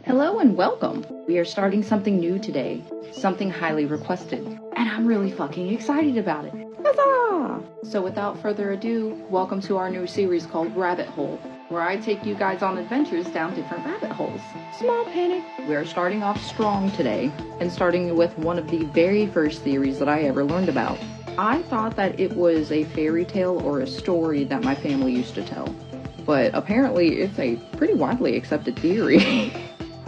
Hello and welcome. We are starting something new today, something highly requested, and I'm really fucking excited about it. Huzzah! So without further ado, welcome to our new series called Rabbit Hole, where I take you guys on adventures down different rabbit holes. Small panic. We're starting off strong today, and starting with one of the very first theories that I ever learned about. I thought that it was a fairy tale or a story that my family used to tell, but apparently it's a pretty widely accepted theory.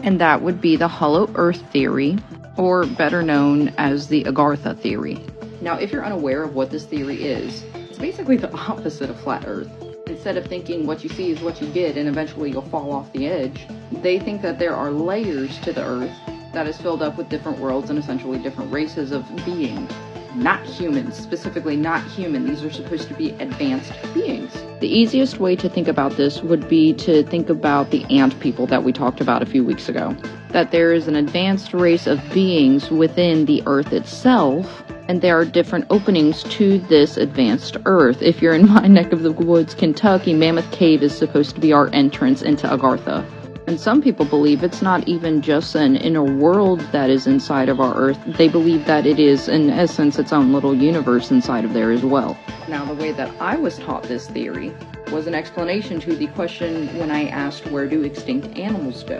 And that would be the Hollow Earth theory, or better known as the Agartha theory. Now, if you're unaware of what this theory is, it's basically the opposite of flat Earth. Instead of thinking what you see is what you get and eventually you'll fall off the edge, they think that there are layers to the Earth that is filled up with different worlds and essentially different races of being. Not humans, specifically not human. These are supposed to be advanced beings. The easiest way to think about this would be to think about the ant people that we talked about a few weeks ago. That there is an advanced race of beings within the Earth itself, and there are different openings to this advanced Earth. If you're in my neck of the woods, Kentucky, Mammoth Cave is supposed to be our entrance into Agartha. And some people believe it's not even just an inner world that is inside of our Earth. They believe that it is, in essence, its own little universe inside of there as well. Now, the way that I was taught this theory was an explanation to the question when I asked, where do extinct animals go?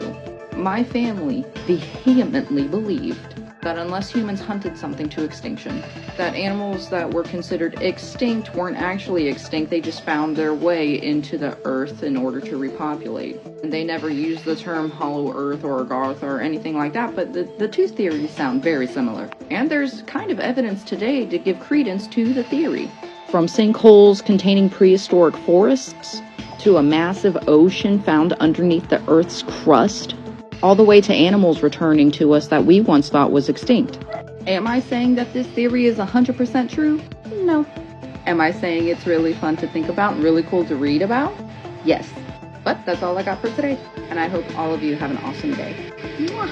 My family vehemently believed that unless humans hunted something to extinction, that animals that were considered extinct weren't actually extinct, they just found their way into the Earth in order to repopulate. And they never used the term Hollow Earth or Agartha or anything like that, but the two theories sound very similar. And there's kind of evidence today to give credence to the theory. From sinkholes containing prehistoric forests, to a massive ocean found underneath the Earth's crust, all the way to animals returning to us that we once thought was extinct. Am I saying that this theory is 100% true? No. Am I saying it's really fun to think about and really cool to read about? Yes. But that's all I got for today, and I hope all of you have an awesome day. Mwah.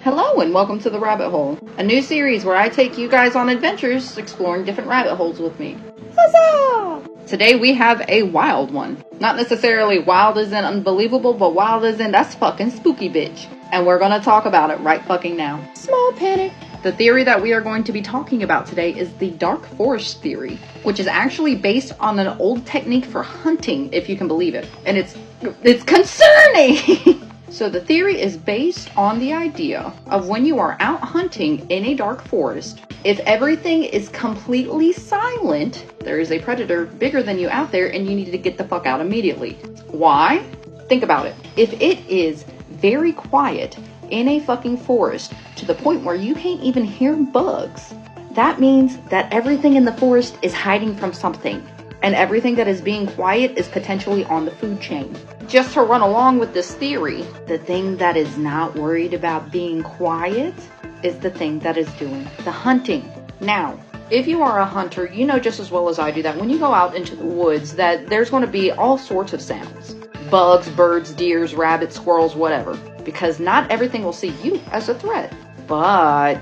Hello and welcome to The Rabbit Hole, a new series where I take you guys on adventures exploring different rabbit holes with me. Huzzah! Today we have a wild one. Not necessarily wild as in unbelievable, but wild as in that's fucking spooky bitch. And we're gonna talk about it right fucking now. Small panic. The theory that we are going to be talking about today is the dark forest theory, which is actually based on an old technique for hunting, if you can believe it. And it's concerning! So the theory is based on the idea of when you are out hunting in a dark forest, if everything is completely silent, there is a predator bigger than you out there and you need to get the fuck out immediately. Why? Think about it. If it is very quiet in a fucking forest to the point where you can't even hear bugs, that means that everything in the forest is hiding from something. And everything that is being quiet is potentially on the food chain. Just to run along with this theory, the thing that is not worried about being quiet is the thing that is doing the hunting. Now, if you are a hunter, you know just as well as I do that when you go out into the woods that there's going to be all sorts of sounds. Bugs, birds, deers, rabbits, squirrels, whatever. Because not everything will see you as a threat. But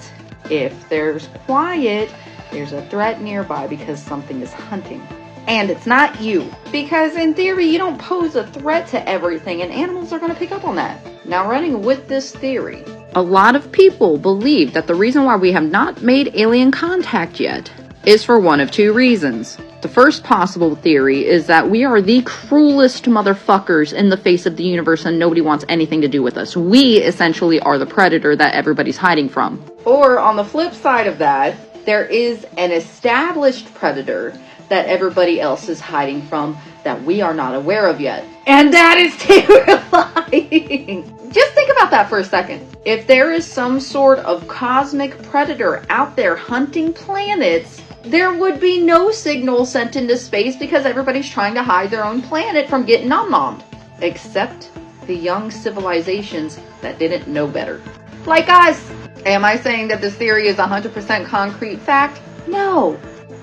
if there's quiet, there's a threat nearby because something is hunting. And it's not you. Because in theory, you don't pose a threat to everything, and animals are going to pick up on that. Now, running with this theory, a lot of people believe that the reason why we have not made alien contact yet is for one of two reasons. The first possible theory is that we are the cruelest motherfuckers in the face of the universe and nobody wants anything to do with us. We essentially are the predator that everybody's hiding from. Or on the flip side of that, there is an established predator that everybody else is hiding from that we are not aware of yet. And that is terrifying. Just think about that for a second. If there is some sort of cosmic predator out there hunting planets, there would be no signal sent into space because everybody's trying to hide their own planet from getting nom-nommed. Except the young civilizations that didn't know better. Like us. Am I saying that this theory is 100% concrete fact? No.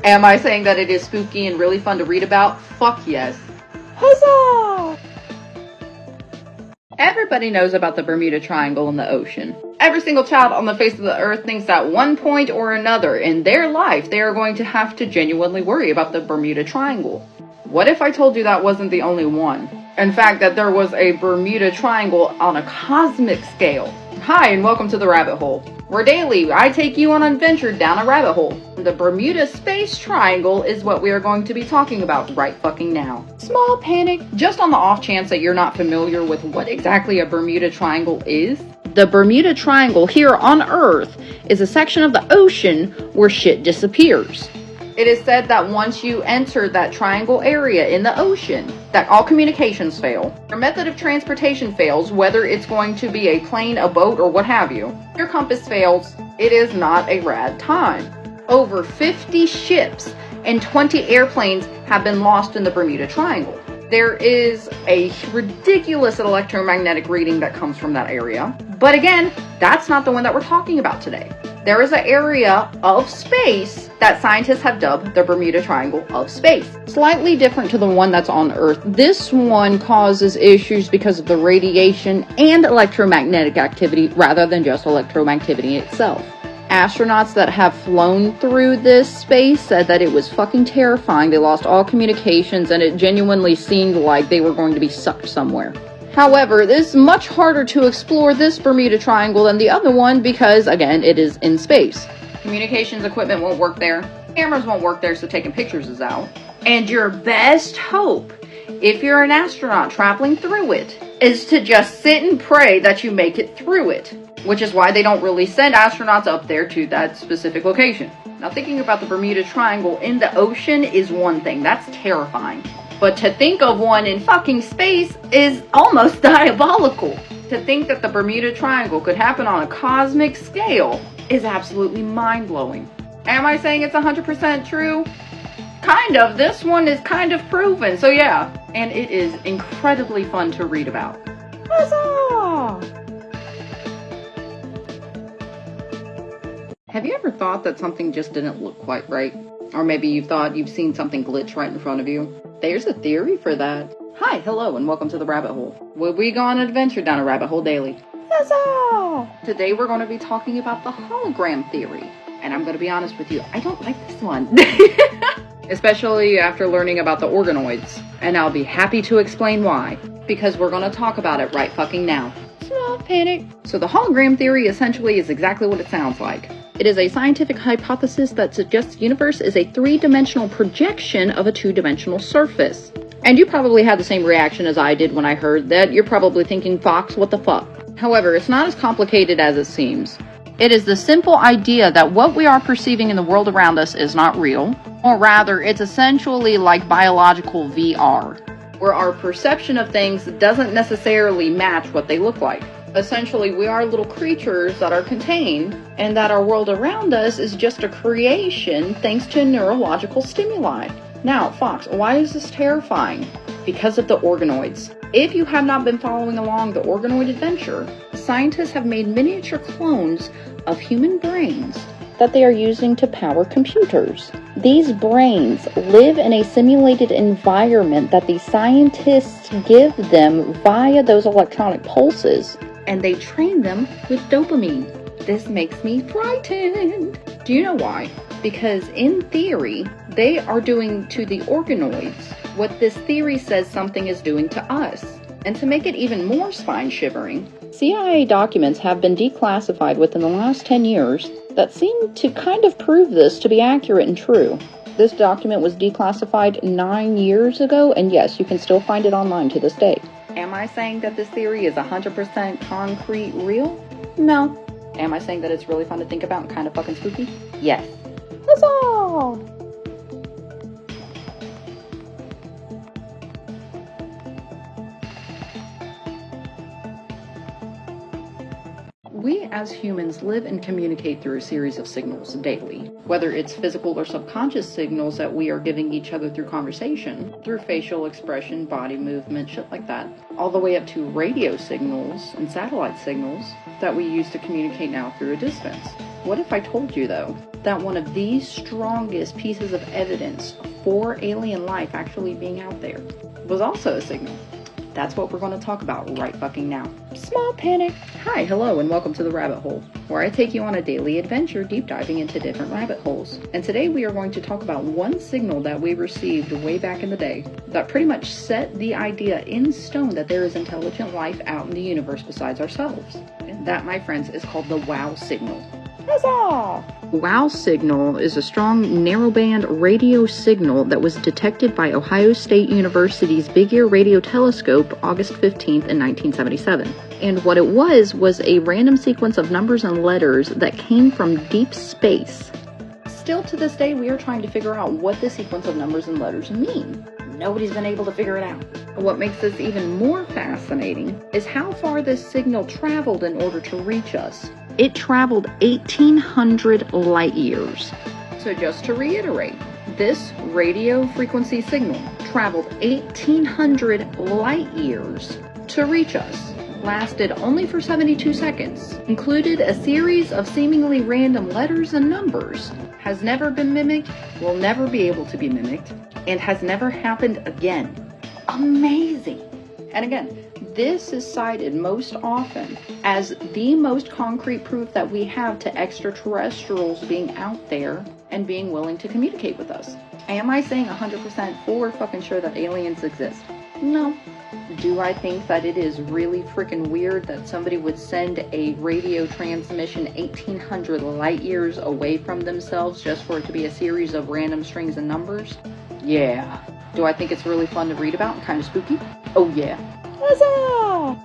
Am I saying that it is spooky and really fun to read about? Fuck yes. Huzzah! Everybody knows about the Bermuda Triangle in the ocean. Every single child on the face of the earth thinks at one point or another in their life they are going to have to genuinely worry about the Bermuda Triangle. What if I told you that wasn't the only one? In fact, that there was a Bermuda Triangle on a cosmic scale. Hi, and welcome to the Rabbit Hole, where daily I take you on an adventure down a rabbit hole. The Bermuda Space Triangle is what we are going to be talking about right fucking now. Small panic, just on the off chance that you're not familiar with what exactly a Bermuda Triangle is. The Bermuda Triangle here on Earth is a section of the ocean where shit disappears. It is said that once you enter that triangle area in the ocean, that all communications fail. Your method of transportation fails, whether it's going to be a plane, a boat, or what have you. Your compass fails. It is not a rad time. Over 50 ships and 20 airplanes have been lost in the Bermuda Triangle. There is a ridiculous electromagnetic reading that comes from that area. But again, that's not the one that we're talking about today. There is an area of space that scientists have dubbed the Bermuda Triangle of Space. Slightly different to the one that's on Earth. This one causes issues because of the radiation and electromagnetic activity rather than just electromagnetic itself. Astronauts that have flown through this space said that it was fucking terrifying. They lost all communications and it genuinely seemed like they were going to be sucked somewhere. However, it is much harder to explore this Bermuda Triangle than the other one because, again, it is in space. Communications equipment won't work there. Cameras won't work there, so taking pictures is out. And your best hope, if you're an astronaut traveling through it, is to just sit and pray that you make it through it. Which is why they don't really send astronauts up there to that specific location. Now, thinking about the Bermuda Triangle in the ocean is one thing. That's terrifying. But to think of one in fucking space is almost diabolical. To think that the Bermuda Triangle could happen on a cosmic scale is absolutely mind-blowing. Am I saying it's 100% true? Kind of. This one is kind of proven, so yeah. And it is incredibly fun to read about. Huzzah! Have you ever thought that something just didn't look quite right? Or maybe you've thought you've seen something glitch right in front of you? There's a theory for that. Hi, hello, and welcome to the Rabbit Hole, where we go on an adventure down a rabbit hole daily. Huzzah! Today we're going to be talking about the hologram theory. And I'm going to be honest with you, I don't like this one. Especially after learning about the organoids. And I'll be happy to explain why. Because we're going to talk about it right fucking now. Small panic. So the hologram theory essentially is exactly what it sounds like. It is a scientific hypothesis that suggests the universe is a three-dimensional projection of a two-dimensional surface. And you probably had the same reaction as I did when I heard that. You're probably thinking, Fox, what the fuck? However, it's not as complicated as it seems. It is the simple idea that what we are perceiving in the world around us is not real, or rather, it's essentially like biological VR, where our perception of things doesn't necessarily match what they look like. Essentially, we are little creatures that are contained, and that our world around us is just a creation thanks to neurological stimuli. Now, Fox, why is this terrifying? Because of the organoids. If you have not been following along the organoid adventure, scientists have made miniature clones of human brains that they are using to power computers. These brains live in a simulated environment that the scientists give them via those electronic pulses, and they train them with dopamine. This makes me frightened. Do you know why? Because in theory, they are doing to the organoids what this theory says something is doing to us. And to make it even more spine-shivering, CIA documents have been declassified within the last 10 years that seem to kind of prove this to be accurate and true. This document was declassified 9 years ago, and yes, you can still find it online to this day. Am I saying that this theory is 100% concrete real? No. Am I saying that it's really fun to think about and kind of fucking spooky? Yes. Huzzah! We as humans live and communicate through a series of signals daily, whether it's physical or subconscious signals that we are giving each other through conversation, through facial expression, body movement, shit like that, all the way up to radio signals and satellite signals that we use to communicate now through a distance. What if I told you, though, that one of the strongest pieces of evidence for alien life actually being out there was also a signal? That's what we're going to talk about right fucking now. Small panic. Hi, hello, and welcome to the Rabbit Hole, where I take you on a daily adventure deep diving into different rabbit holes. And today we are going to talk about one signal that we received way back in the day that pretty much set the idea in stone that there is intelligent life out in the universe besides ourselves. And that, my friends, is called the WOW signal. Huzzah! WOW signal is a strong narrowband radio signal that was detected by Ohio State University's Big Ear Radio Telescope August 15th in 1977. And what it was a random sequence of numbers and letters that came from deep space. Still to this day, we are trying to figure out what the sequence of numbers and letters mean. Nobody's been able to figure it out. What makes this even more fascinating is how far this signal traveled in order to reach us. It traveled 1,800 light years. So just to reiterate, this radio frequency signal traveled 1,800 light years to reach us, lasted only for 72 seconds, included a series of seemingly random letters and numbers, has never been mimicked, will never be able to be mimicked, and has never happened again. Amazing! And again, this is cited most often as the most concrete proof that we have to extraterrestrials being out there and being willing to communicate with us. Am I saying 100% for fucking sure that aliens exist? No. Do I think that it is really freaking weird that somebody would send a radio transmission 1,800 light years away from themselves just for it to be a series of random strings and numbers? Yeah. Do I think it's really fun to read about and kind of spooky? Oh yeah. Huzzah!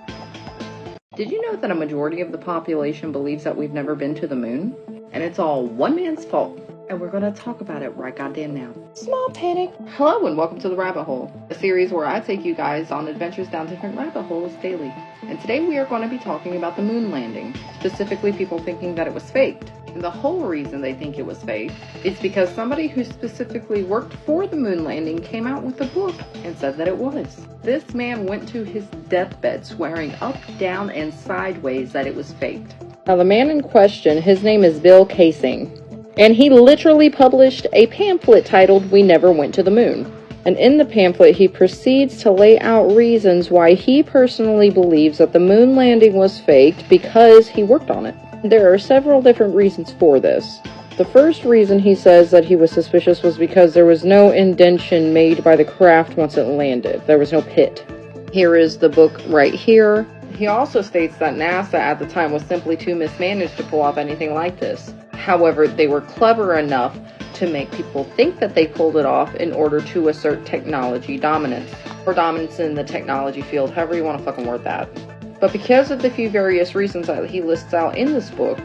Did you know that a majority of the population believes that we've never been to the moon? And it's all one man's fault. And we're going to talk about it right goddamn now. Small panic. Hello and welcome to The Rabbit Hole, a series where I take you guys on adventures down different rabbit holes daily. And today we are going to be talking about the moon landing, specifically people thinking that it was faked. And the whole reason they think it was fake is because somebody who specifically worked for the moon landing came out with a book and said that it was. This man went to his deathbed swearing up, down, and sideways that it was faked. Now the man in question, his name is Bill Kaysing. And he literally published a pamphlet titled, "We Never Went to the Moon." And in the pamphlet, he proceeds to lay out reasons why he personally believes that the moon landing was faked because he worked on it. There are several different reasons for this. The first reason he says that he was suspicious was because there was no indentation made by the craft once it landed. There was no pit. Here is the book right here. He also states that NASA at the time was simply too mismanaged to pull off anything like this. However, they were clever enough to make people think that they pulled it off in order to assert technology dominance, or dominance in the technology field, however you want to fucking word that. But because of the few various reasons that he lists out in this book,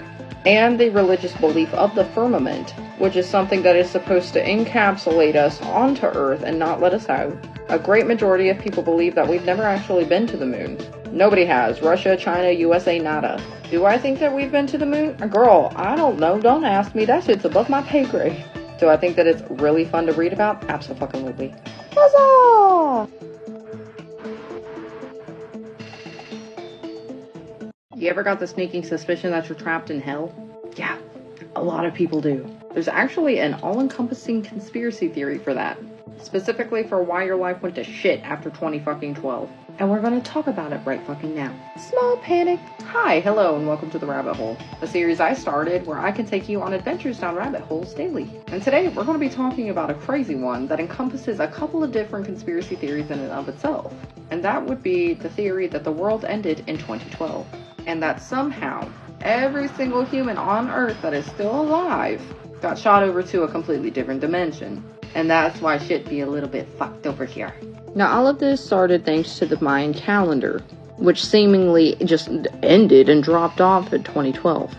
and the religious belief of the firmament, which is something that is supposed to encapsulate us onto Earth and not let us out, a great majority of people believe that we've never actually been to the moon. Nobody has. Russia, China, USA, nada. Do I think that we've been to the moon? Girl, I don't know. Don't ask me. That shit's above my pay grade. Do I think that it's really fun to read about? Absolutely. Huzzah! You ever got the sneaking suspicion that you're trapped in hell? Yeah, a lot of people do. There's actually an all-encompassing conspiracy theory for that. Specifically for why your life went to shit after 2012. And we're going to talk about it right fucking now. Small panic. Hi, hello, and welcome to The Rabbit Hole, a series I started where I can take you on adventures down rabbit holes daily. And today we're going to be talking about a crazy one that encompasses a couple of different conspiracy theories in and of itself. And that would be the theory that the world ended in 2012. And that somehow every single human on Earth that is still alive got shot over to a completely different dimension. And that's why shit be a little bit fucked over here. Now, all of this started thanks to the Mayan calendar, which seemingly just ended and dropped off in 2012.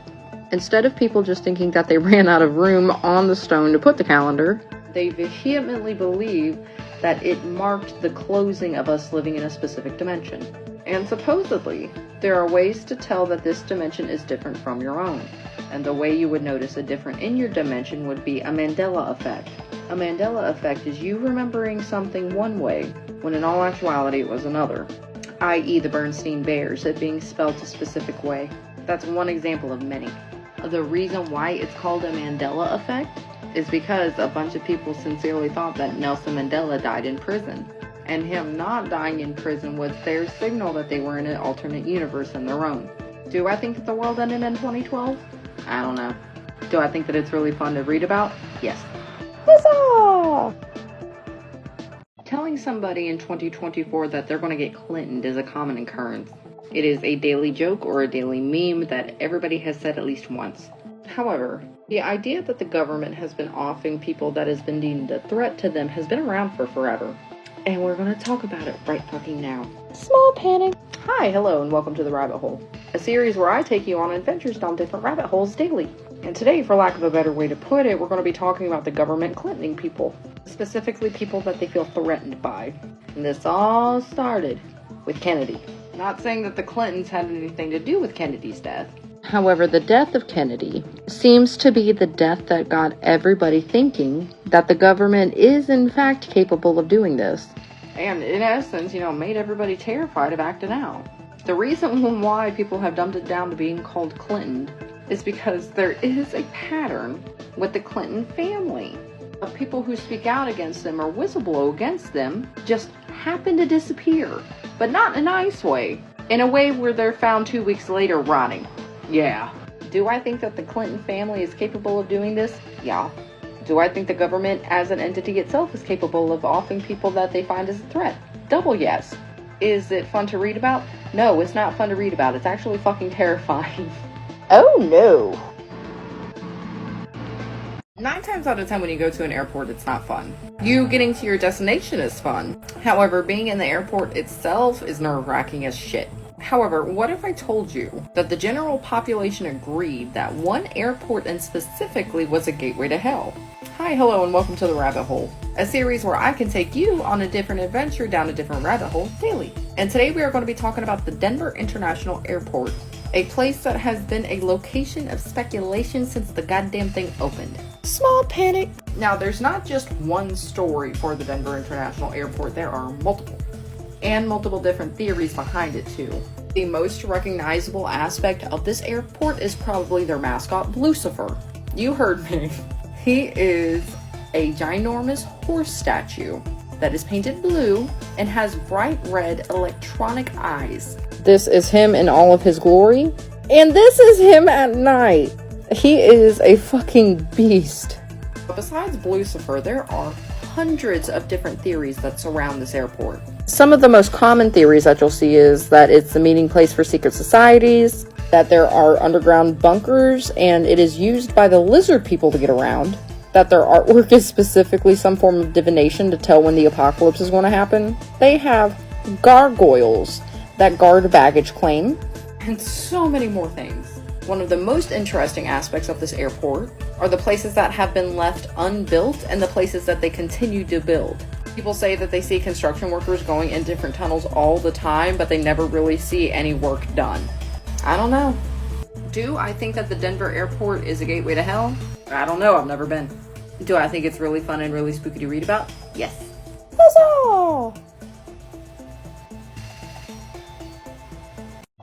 Instead of people just thinking that they ran out of room on the stone to put the calendar, they vehemently believe that it marked the closing of us living in a specific dimension. And supposedly, there are ways to tell that this dimension is different from your own. And the way you would notice a difference in your dimension would be a Mandela effect. A Mandela effect is you remembering something one way, when in all actuality it was another. I.e. the Bernstein Bears, it being spelled a specific way. That's one example of many. The reason why it's called a Mandela effect is because a bunch of people sincerely thought that Nelson Mandela died in prison. and him not dying in prison was their signal that they were in an alternate universe in their own. Do I think that the world ended in 2012? I don't know. Do I think that it's really fun to read about? Yes. Huzzah! Telling somebody in 2024 that they're going to get Clinton'd is a common occurrence. It is a daily joke or a daily meme that everybody has said at least once. However, the idea that the government has been offing people that has been deemed a threat to them has been around for forever. And we're going to talk about it right fucking now. Small panic. Hi, hello, and welcome to The Rabbit Hole, a series where I take you on adventures down different rabbit holes daily. And today, for lack of a better way to put it, we're going to be talking about the government Clintoning people. Specifically people that they feel threatened by. And this all started with Kennedy. Not saying that the Clintons had anything to do with Kennedy's death. However, the death of Kennedy seems to be the death that got everybody thinking that the government is in fact capable of doing this. And in essence, made everybody terrified of acting out. The reason why people have dumbed it down to being called Clinton is because there is a pattern with the Clinton family of people who speak out against them or whistleblow against them just happen to disappear. But not in a nice way. In a way where they're found 2 weeks later rotting. Yeah. Do I think that the Clinton family is capable of doing this? Yeah. Do I think the government as an entity itself is capable of offing people that they find as a threat? Double yes. Is it fun to read about? No, it's not fun to read about. It's actually fucking terrifying. Oh no. 9 times out of 10 when you go to an airport, it's not fun. You getting to your destination is fun. However, being in the airport itself is nerve-wracking as shit. However, what if I told you that the general population agreed that one airport and specifically was a gateway to hell? Hi, hello, and welcome to The Rabbit Hole, a series where I can take you on a different adventure down a different rabbit hole daily. And today we are going to be talking about the Denver International Airport, a place that has been a location of speculation since the goddamn thing opened. Small panic. Now, there's not just one story for the Denver International Airport, there are multiple. And multiple different theories behind it too. The most recognizable aspect of this airport is probably their mascot, Lucifer. You heard me. He is a ginormous horse statue that is painted blue and has bright red electronic eyes. This is him in all of his glory. And this is him at night. He is a fucking beast. But besides Lucifer, there are hundreds of different theories that surround this airport. Some of the most common theories that you'll see is that it's the meeting place for secret societies, that there are underground bunkers, and it is used by the lizard people to get around, that their artwork is specifically some form of divination to tell when the apocalypse is going to happen. They have gargoyles that guard baggage claim, and so many more things. One of the most interesting aspects of this airport are the places that have been left unbuilt and the places that they continue to build. People say that they see construction workers going in different tunnels all the time, but they never really see any work done. I don't know. Do I think that the Denver airport is a gateway to hell? I don't know, I've never been. Do I think it's really fun and really spooky to read about? Yes. Huzzah!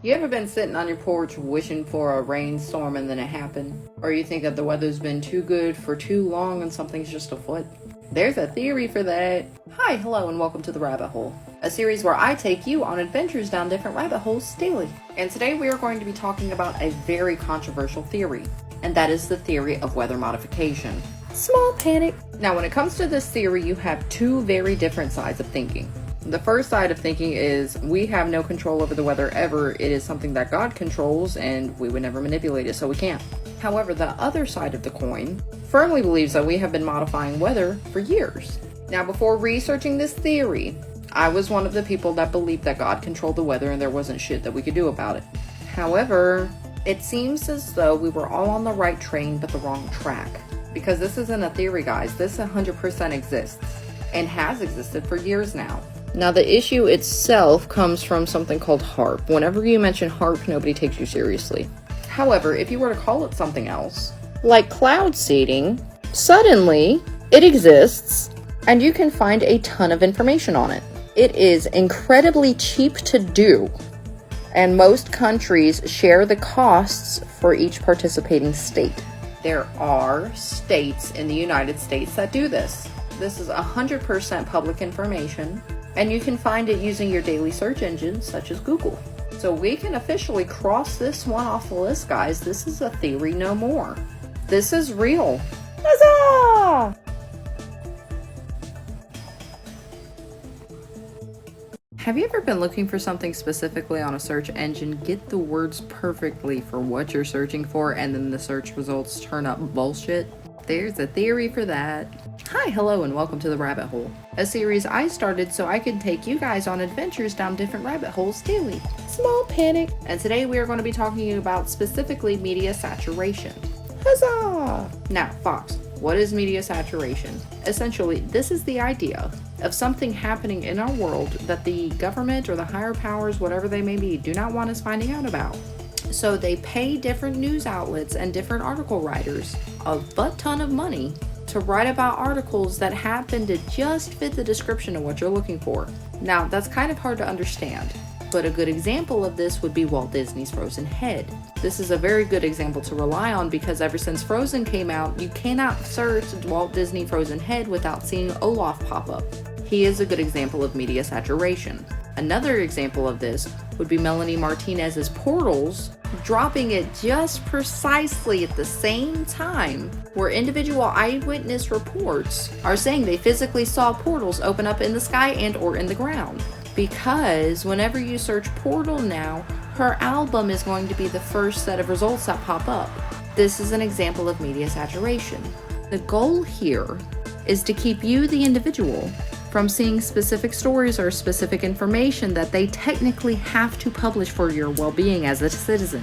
You ever been sitting on your porch wishing for a rainstorm and then it happened? Or you think that the weather's been too good for too long and something's just afoot? There's a theory for that. Hi, hello, and welcome to The Rabbit Hole, a series where I take you on adventures down different rabbit holes daily. And today we are going to be talking about a very controversial theory, and that is the theory of weather modification. Small panic. Now, when it comes to this theory, you have two very different sides of thinking. The first side of thinking is we have no control over the weather ever. It is something that God controls and we would never manipulate it, so we can't. However, the other side of the coin firmly believes that we have been modifying weather for years. Now, before researching this theory, I was one of the people that believed that God controlled the weather and there wasn't shit that we could do about it. However, it seems as though we were all on the right train but the wrong track. Because this isn't a theory, guys. This 100% exists and has existed for years now. Now, the issue itself comes from something called HAARP. Whenever you mention HAARP, nobody takes you seriously. However, if you were to call it something else, like cloud seeding, suddenly it exists and you can find a ton of information on it. It is incredibly cheap to do, and most countries share the costs for each participating state. There are states in the United States that do this. This is 100% public information. And you can find it using your daily search engines such as Google. So we can officially cross this one off the list, guys. This is a theory no more. This is real. Huzzah! Have you ever been looking for something specifically on a search engine, get the words perfectly for what you're searching for, and then the search results turn up bullshit? There's a theory for that. Hi, hello, and welcome to The Rabbit Hole, a series I started so I could take you guys on adventures down different rabbit holes daily. Small panic. And today we are going to be talking about specifically media saturation. Huzzah! Now, Fox, what is media saturation? Essentially, this is the idea of something happening in our world that the government or the higher powers, whatever they may be, do not want us finding out about. So they pay different news outlets and different article writers a butt ton of money to write about articles that happen to just fit the description of what you're looking for. Now, that's kind of hard to understand, but a good example of this would be Walt Disney's Frozen Head. This is a very good example to rely on because ever since Frozen came out, you cannot search Walt Disney Frozen Head without seeing Olaf pop up. He is a good example of media saturation. Another example of this would be Melanie Martinez's Portals, dropping it just precisely at the same time where individual eyewitness reports are saying they physically saw portals open up in the sky and or in the ground. Because whenever you search Portal now, her album is going to be the first set of results that pop up. This is an example of media saturation. The goal here is to keep you, the individual, from seeing specific stories or specific information that they technically have to publish for your well-being as a citizen.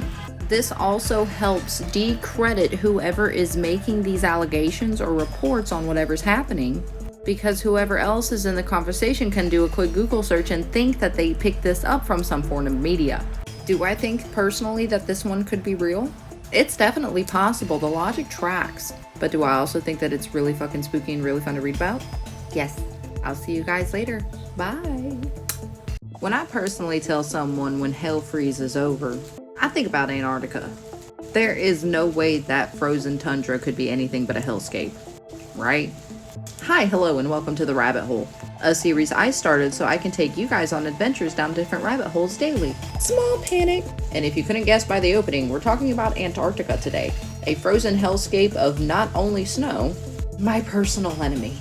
This also helps decredit whoever is making these allegations or reports on whatever's happening, because whoever else is in the conversation can do a quick Google search and think that they picked this up from some form of media. Do I think personally that this one could be real? It's definitely possible, the logic tracks. But do I also think that it's really fucking spooky and really fun to read about? Yes. I'll see you guys later. Bye. When I personally tell someone when hell freezes over, I think about Antarctica. There is no way that frozen tundra could be anything but a hellscape, right? Hi, hello, and welcome to The Rabbit Hole, a series I started so I can take you guys on adventures down different rabbit holes daily. Small panic. And if you couldn't guess by the opening, we're talking about Antarctica today, a frozen hellscape of not only snow, my personal enemy,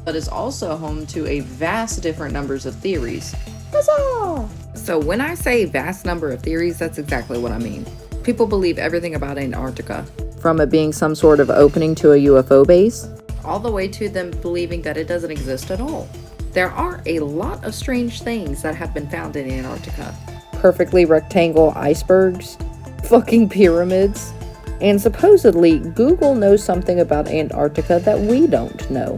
but is also home to a vast different numbers of theories. Huzzah! So when I say vast number of theories, that's exactly what I mean. People believe everything about Antarctica, from it being some sort of opening to a UFO base, all the way to them believing that it doesn't exist at all. There are a lot of strange things that have been found in Antarctica. Perfectly rectangle icebergs, fucking pyramids, and supposedly Google knows something about Antarctica that we don't know.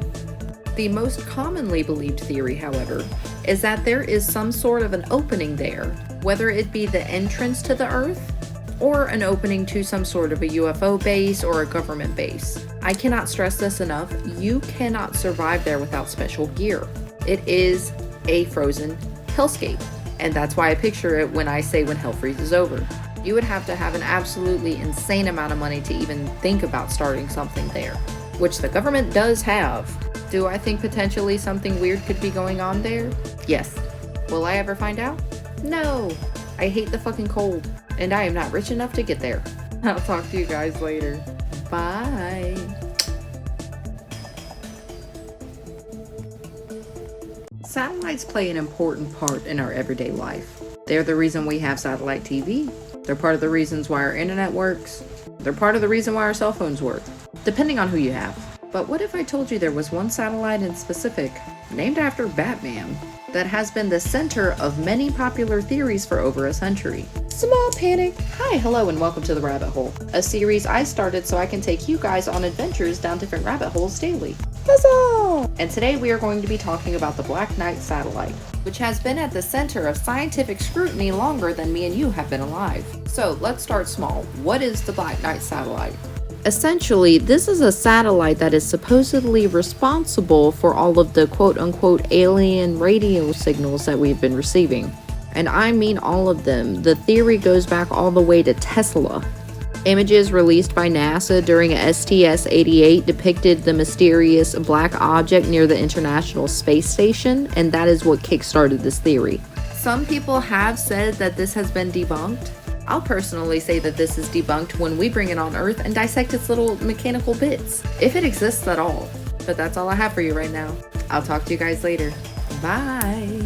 The most commonly believed theory, however, is that there is some sort of an opening there, whether it be the entrance to the Earth or an opening to some sort of a UFO base or a government base. I cannot stress this enough, you cannot survive there without special gear. It is a frozen hellscape, and that's why I picture it when I say when hell freezes over. You would have to have an absolutely insane amount of money to even think about starting something there, which the government does have. Do I think potentially something weird could be going on there? Yes. Will I ever find out? No. I hate the fucking cold, and I am not rich enough to get there. I'll talk to you guys later. Bye. Satellites play an important part in our everyday life. They're the reason we have satellite TV. They're part of the reasons why our internet works. They're part of the reason why our cell phones work, depending on who you have. But what if I told you there was one satellite in specific, named after Batman, that has been the center of many popular theories for over a century? Small panic. Hi, hello, and welcome to The Rabbit Hole, a series I started so I can take you guys on adventures down different rabbit holes daily. Huzzah! And today we are going to be talking about the Black Knight satellite, which has been at the center of scientific scrutiny longer than me and you have been alive. So let's start small. What is the Black Knight satellite? Essentially, this is a satellite that is supposedly responsible for all of the quote-unquote alien radio signals that we've been receiving. And I mean all of them. The theory goes back all the way to Tesla. Images released by NASA during STS-88 depicted the mysterious black object near the International Space Station, and that is what kickstarted this theory. Some people have said that this has been debunked. I'll personally say that this is debunked when we bring it on Earth and dissect its little mechanical bits, if it exists at all. But that's all I have for you right now. I'll talk to you guys later. Bye!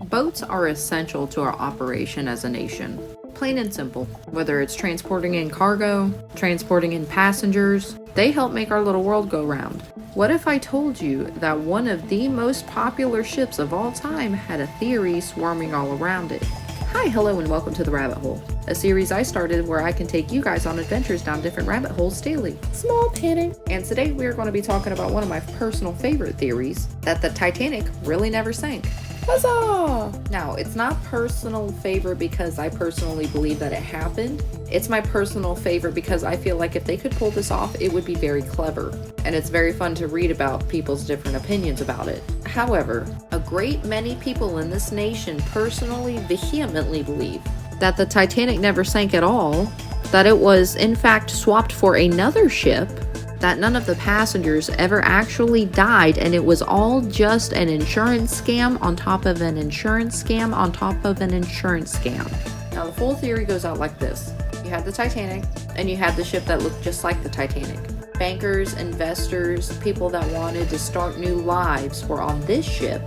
Boats are essential to our operation as a nation. Plain and simple. Whether it's transporting in cargo, transporting in passengers, they help make our little world go round. What if I told you that one of the most popular ships of all time had a theory swarming all around it? Hi, hello, and welcome to The Rabbit Hole, a series I started where I can take you guys on adventures down different rabbit holes daily. Small panic. And today we are going to be talking about one of my personal favorite theories, that the Titanic really never sank. Huzzah! Now, it's not personal favorite because I personally believe that it happened. It's my personal favorite because I feel like if they could pull this off, it would be very clever. And it's very fun to read about people's different opinions about it. However, a great many people in this nation personally vehemently believe that the Titanic never sank at all, that it was in fact swapped for another ship, that none of the passengers ever actually died, and it was all just an insurance scam on top of an insurance scam on top of an insurance scam. Now the full theory goes out like this. You had the Titanic, and you had the ship that looked just like the Titanic. Bankers, investors, people that wanted to start new lives were on this ship,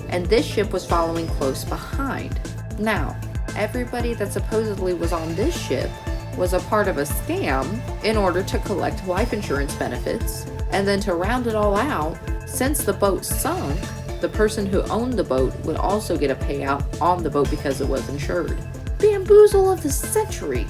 and this ship was following close behind. Now, everybody that supposedly was on this ship was a part of a scam in order to collect life insurance benefits, and then to round it all out, since the boat sunk, the person who owned the boat would also get a payout on the boat because it was insured. Bamboozle of the century!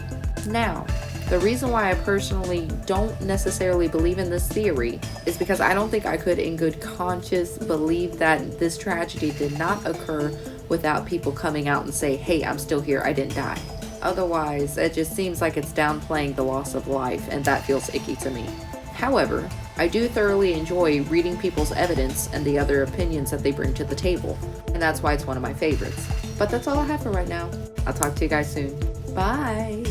Now, the reason why I personally don't necessarily believe in this theory is because I don't think I could in good conscience believe that this tragedy did not occur without people coming out and say, hey, I'm still here, I didn't die. Otherwise, it just seems like it's downplaying the loss of life, and that feels icky to me. However, I do thoroughly enjoy reading people's evidence and the other opinions that they bring to the table, and that's why it's one of my favorites. But that's all I have for right now. I'll talk to you guys soon. Bye!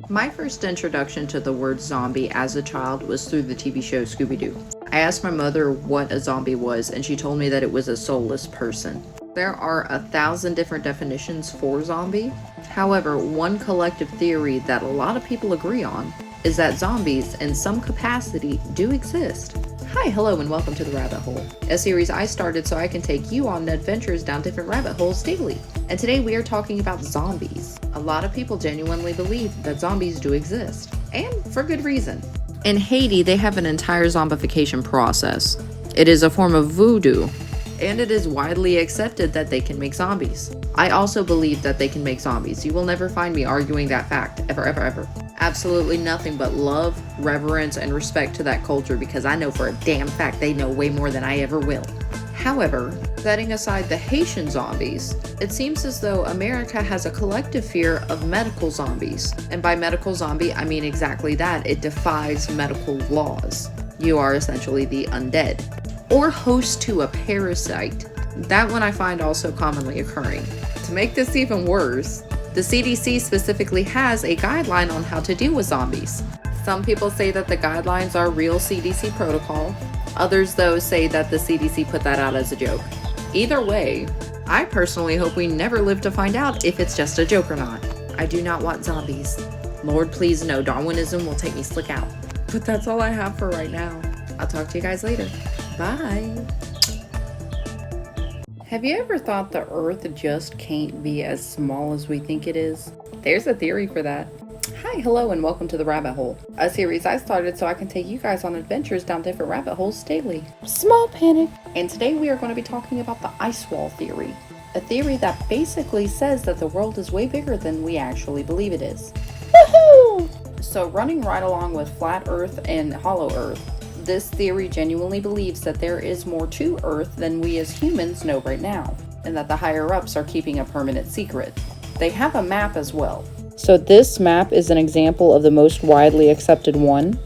My first introduction to the word zombie as a child was through the TV show Scooby-Doo. I asked my mother what a zombie was, and she told me that it was a soulless person. There are 1,000 different definitions for zombie. However, one collective theory that a lot of people agree on is that zombies in some capacity do exist. Hi, hello, and welcome to The Rabbit Hole, a series I started so I can take you on adventures down different rabbit holes daily. And today we are talking about zombies. A lot of people genuinely believe that zombies do exist, and for good reason. In Haiti, they have an entire zombification process. It is a form of voodoo, and it is widely accepted that they can make zombies. I also believe that they can make zombies. You will never find me arguing that fact, ever, ever, ever. Absolutely nothing but love, reverence, and respect to that culture because I know for a damn fact they know way more than I ever will. However, setting aside the Haitian zombies, it seems as though America has a collective fear of medical zombies. And by medical zombie, I mean exactly that. It defies medical laws. You are essentially the undead, or host to a parasite. That one I find also commonly occurring. To make this even worse, the CDC specifically has a guideline on how to deal with zombies. Some people say that the guidelines are real CDC protocol. Others, though, say that the CDC put that out as a joke. Either way, I personally hope we never live to find out if it's just a joke or not. I do not want zombies. Lord, please no, Darwinism will take me slick out. But that's all I have for right now. I'll talk to you guys later. Bye. Have you ever thought the Earth just can't be as small as we think it is? There's a theory for that. Hi, hello, and welcome to The Rabbit Hole, a series I started so I can take you guys on adventures down different rabbit holes daily. Small panic. And today we are going to be talking about the ice wall theory, a theory that basically says that the world is way bigger than we actually believe it is. Woohoo! So running right along with flat Earth and hollow Earth, this theory genuinely believes that there is more to Earth than we as humans know right now, and that the higher-ups are keeping a permanent secret. They have a map as well. So this map is an example of the most widely accepted one.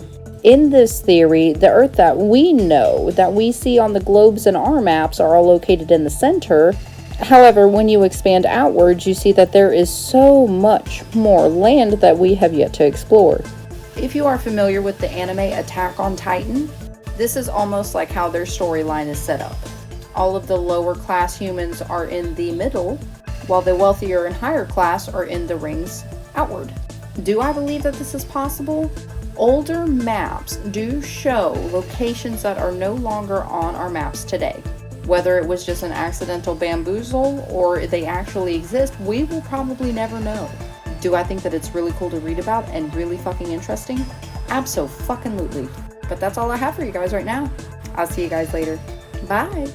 In this theory, the Earth that we know, that we see on the globes and our maps, are all located in the center, However, when you expand outwards, you see that there is so much more land that we have yet to explore. If you are familiar with the anime Attack on Titan, this is almost like how their storyline is set up. All of the lower class humans are in the middle, while the wealthier and higher class are in the rings outward. Do I believe that this is possible? Older maps do show locations that are no longer on our maps today. Whether it was just an accidental bamboozle or they actually exist, we will probably never know. Do I think that it's really cool to read about and really fucking interesting? Abso-fucking-lutely. But that's all I have for you guys right now. I'll see you guys later. Bye.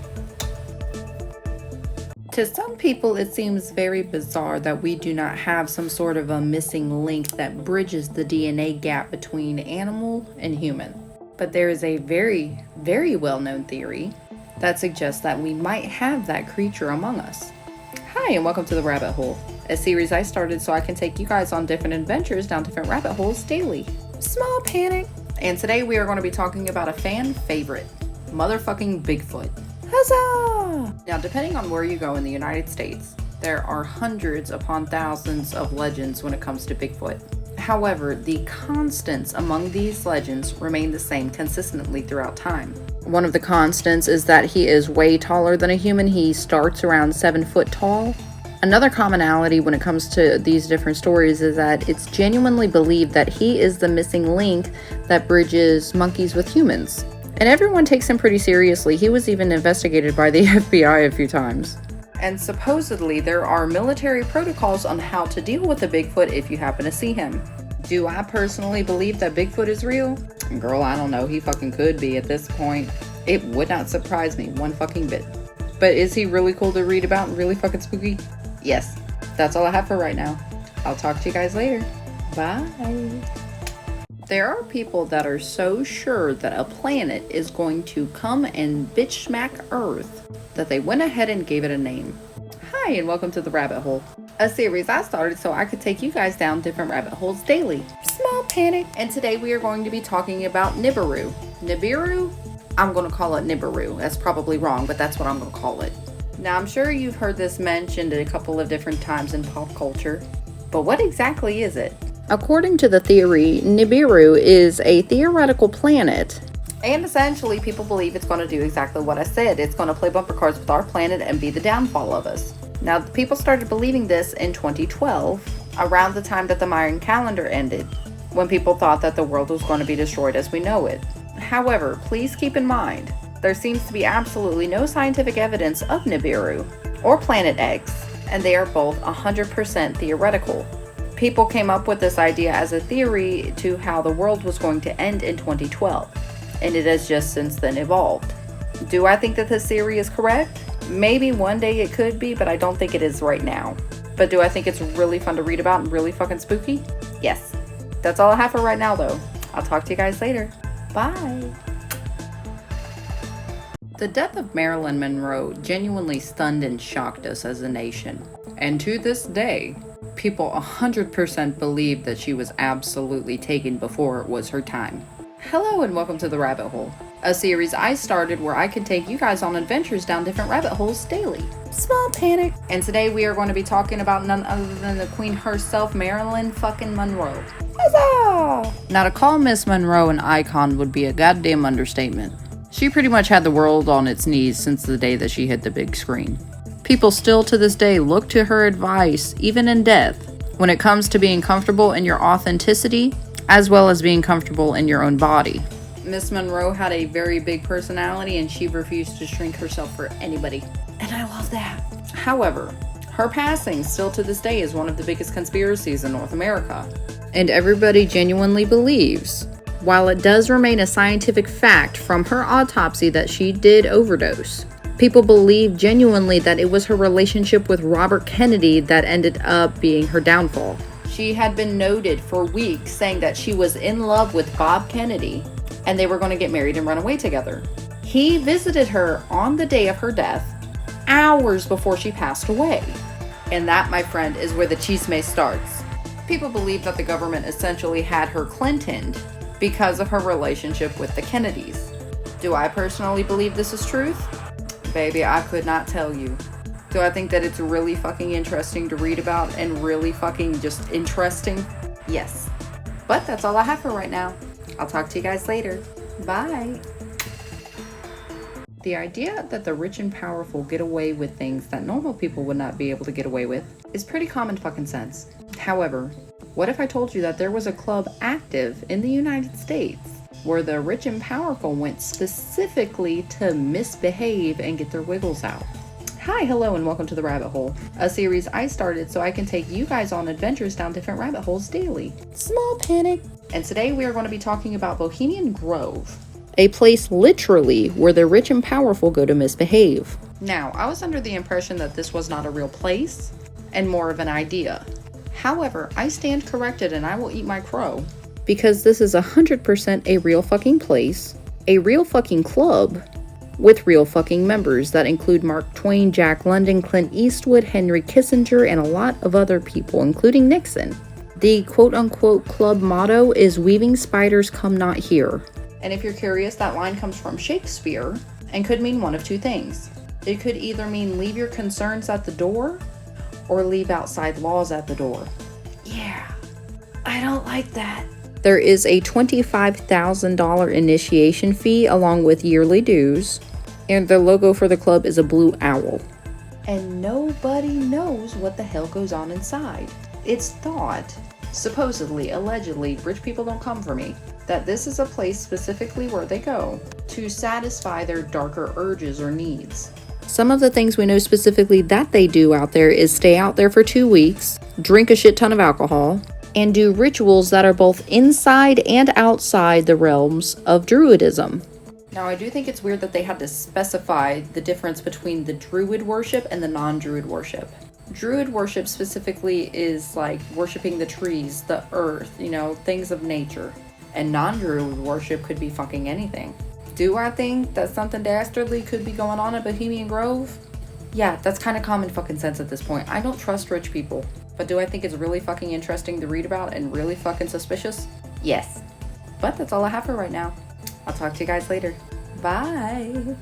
To some people, it seems very bizarre that we do not have some sort of a missing link that bridges the DNA gap between animal and human. But there is a very, very well-known theory that suggests that we might have that creature among us. Hi, and welcome to The Rabbit Hole, a series I started so I can take you guys on different adventures down different rabbit holes daily. Small panic! And today we are going to be talking about a fan favorite, motherfucking Bigfoot. Huzzah! Now, depending on where you go in the United States, there are hundreds upon thousands of legends when it comes to Bigfoot. However, the constants among these legends remain the same consistently throughout time. One of the constants is that he is way taller than a human. He starts around 7 foot tall. Another commonality when it comes to these different stories is that it's genuinely believed that he is the missing link that bridges monkeys with humans. And everyone takes him pretty seriously. He was even investigated by the FBI a few times. And supposedly there are military protocols on how to deal with a Bigfoot if you happen to see him. Do I personally believe that Bigfoot is real? Girl, I don't know. He fucking could be at this point. It would not surprise me one fucking bit. But is he really cool to read about and really fucking spooky? Yes. That's all I have for right now. I'll talk to you guys later. Bye. There are people that are so sure that a planet is going to come and bitch smack Earth that they went ahead and gave it a name. Hi, and welcome to The Rabbit Hole, a series I started so I could take you guys down different rabbit holes daily. Small panic. And today we are going to be talking about Nibiru. Nibiru? I'm going to call it Nibiru. That's probably wrong, but that's what I'm going to call it. Now, I'm sure you've heard this mentioned a couple of different times in pop culture, but what exactly is it? According to the theory, Nibiru is a theoretical planet. And essentially, people believe it's going to do exactly what I said. It's going to play bumper cars with our planet and be the downfall of us. Now, people started believing this in 2012, around the time that the Mayan calendar ended, when people thought that the world was going to be destroyed as we know it. However, please keep in mind, there seems to be absolutely no scientific evidence of Nibiru or Planet X, and they are both 100% theoretical. People came up with this idea as a theory to how the world was going to end in 2012, and it has just since then evolved. Do I think that this theory is correct? Maybe one day it could be, but I don't think it is right now. But do I think it's really fun to read about and really fucking spooky? Yes. That's all I have for right now, though. I'll talk to you guys later. Bye. The death of Marilyn Monroe genuinely stunned and shocked us as a nation. And to this day, people 100% believe that she was absolutely taken before it was her time. Hello and welcome to The Rabbit Hole, a series I started where I can take you guys on adventures down different rabbit holes daily. Small panic. And today we are going to be talking about none other than the queen herself, Marilyn fucking Monroe. Huzzah! Now, to call Miss Monroe an icon would be a goddamn understatement. She pretty much had the world on its knees since the day that she hit the big screen. People still to this day look to her advice, even in death, when it comes to being comfortable in your authenticity, as well as being comfortable in your own body. Miss Monroe had a very big personality and she refused to shrink herself for anybody. And I love that. However, her passing still to this day is one of the biggest conspiracies in North America. And everybody genuinely believes, while it does remain a scientific fact from her autopsy that she did overdose, people believe genuinely that it was her relationship with Robert Kennedy that ended up being her downfall. She had been noted for weeks saying that she was in love with Bob Kennedy and they were going to get married and run away together. He visited her on the day of her death, hours before she passed away. And that, my friend, is where the chisme starts. People believe that the government essentially had her Clintoned because of her relationship with the Kennedys. Do I personally believe this is truth? Baby, I could not tell you. Do I think that it's really fucking interesting to read about and really fucking just interesting? Yes. But that's all I have for right now. I'll talk to you guys later. Bye. The idea that the rich and powerful get away with things that normal people would not be able to get away with is pretty common fucking sense. However, what if I told you that there was a club active in the United States where the rich and powerful went specifically to misbehave and get their wiggles out? Hi, hello, and welcome to The Rabbit Hole, a series I started so I can take you guys on adventures down different rabbit holes daily. Small panic. And today we are going to be talking about Bohemian Grove, a place literally where the rich and powerful go to misbehave. Now, I was under the impression that this was not a real place and more of an idea. However, I stand corrected and I will eat my crow, because this is 100% a real fucking place, a real fucking club, with real fucking members that include Mark Twain, Jack London, Clint Eastwood, Henry Kissinger, and a lot of other people, including Nixon. The quote-unquote club motto is "Weaving spiders come not here." And if you're curious, that line comes from Shakespeare and could mean one of two things. It could either mean leave your concerns at the door or leave outside laws at the door. Yeah, I don't like that. There is a $25,000 initiation fee along with yearly dues, and the logo for the club is a blue owl. And nobody knows what the hell goes on inside. It's thought, supposedly, allegedly, rich people don't come for me, that this is a place specifically where they go to satisfy their darker urges or needs. Some of the things we know specifically that they do out there is stay out there for 2 weeks, drink a shit ton of alcohol, and do rituals that are both inside and outside the realms of Druidism. Now, I do think it's weird that they had to specify the difference between the Druid worship and the non-Druid worship. Druid worship specifically is like worshiping the trees, the earth, things of nature. And non-Druid worship could be fucking anything. Do I think that something dastardly could be going on at Bohemian Grove? Yeah, that's kind of common fucking sense at this point. I don't trust rich people. But do I think it's really fucking interesting to read about and really fucking suspicious? Yes. But that's all I have for right now. I'll talk to you guys later. Bye.